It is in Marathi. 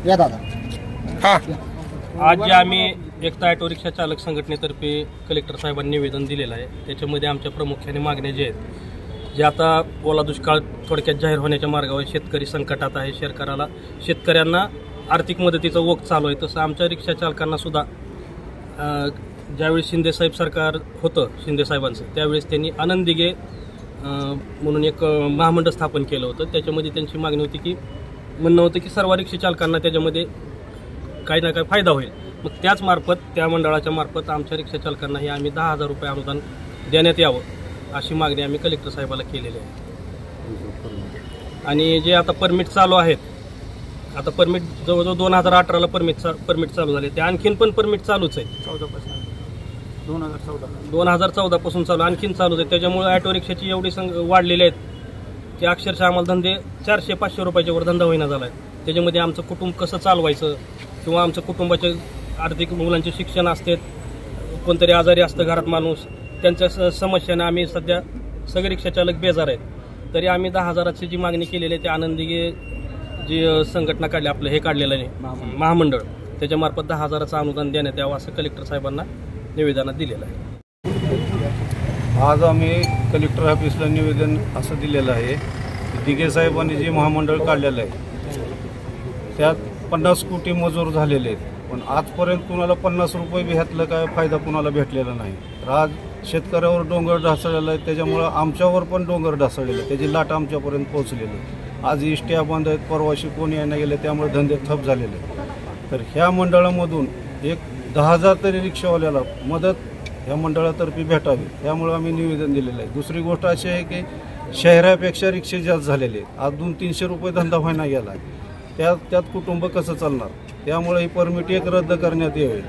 या दादा। हां, आज जे आम्ही एकता ऑटो रिक्षा चालक संघटनेतर्फे कलेक्टर साहेबांनी निवेदन दिलेलं आहे, त्याच्यामध्ये आमच्या प्रामुख्याने मागण्या जे आहेत, जे आता ओला दुष्काळ थोडक्यात जाहीर होण्याच्या मार्गावर, शेतकरी संकटात आहे, शेतकऱ्यांना आर्थिक मदतीचा ओघ चालू आहे, तसं आमच्या रिक्षा चालकांना सुद्धा ज्यावेळी शिंदेसाहेब सरकार होतं शिंदेसाहेबांचं, त्यावेळेस त्यांनी आनंद दिघे म्हणून एक महामंडळ स्थापन केलं होतं। त्याच्यामध्ये त्यांची मागणी होती की म्हणणं होतं की सर्व रिक्षा चालकांना त्याच्यामध्ये काही ना काही फायदा होईल। मग त्याच मार्फत, त्या मंडळाच्या मार्फत आमच्या रिक्षा चालकांनाही आम्ही 10,000 रुपये अनुदान देण्यात यावं अशी मागणी आम्ही कलेक्टर साहेबाला केलेली आहे। आणि जे आता परमिट चालू आहेत, आता परमिट जवळजवळ 2018ला परमिट चालू झाले, ते आणखीन पण परमिट चालूच आहे, 2014 पासून चालू, आणखीन चालूच आहे। त्याच्यामुळे ऑटो रिक्षाची एवढी वाढलेली आहेत की अक्षरशः आम्हाला धंदे 400-500 रुपयाच्या वर धंदा होईना झाला आहे। त्याच्यामध्ये आमचं कुटुंब कसं चालवायचं, किंवा आमच्या कुटुंबाचे आर्थिक, मुलांचे शिक्षण असते, कोणतरी आजारी असतं घरात माणूस, त्यांच्या समस्याने आम्ही सध्या सगळे रिक्षा चालक बेजार आहेत। तरी आम्ही 10,000ची जी मागणी केलेली आहे, ते आनंदी जी संघटना काढली, आपलं हे काढलेलं आहे महामंडळ, त्याच्यामार्फत 10,000चं अनुदान देण्यात यावं असं कलेक्टर साहेबांना निवेदनात दिलेलं आहे। आज आम्ही कलेक्टर ऑफिसला निवेदन असं दिलेलं आहे की दिघे साहेबांनी जे महामंडळ काढलेलं आहे त्यात 50 कोटी मजूर झालेले आहेत, पण आजपर्यंत कुणाला 50 रुपये बी ह्यातलं काय फायदा कुणाला भेटलेला नाही। तर आज शेतकऱ्यावर डोंगर ढासळलेला आहे, त्याच्यामुळं आमच्यावर पण डोंगर ढासळलेलं आहे, त्याची लाट आमच्यापर्यंत पोहोचलेली आहे। आज इष्ट्या बंद आहेत, परवाशी कोणी येणं गेले, त्यामुळे धंदे ठप झालेले आहेत। तर ह्या मंडळामधून एक 10,000 तरी रिक्षावाल्याला मदत ह्या मंडळातर्फे भेटावी, त्यामुळे आम्ही निवेदन दिलेलं आहे। दुसरी गोष्ट अशी आहे की शहरापेक्षा रिक्षे जास्त झालेले आहेत, आज 200-300 रुपये धंदा व्हायला गेला आहे, त्यात कुटुंब कसं चालणार, त्यामुळे ही परमिट एक रद्द करण्यात यावी।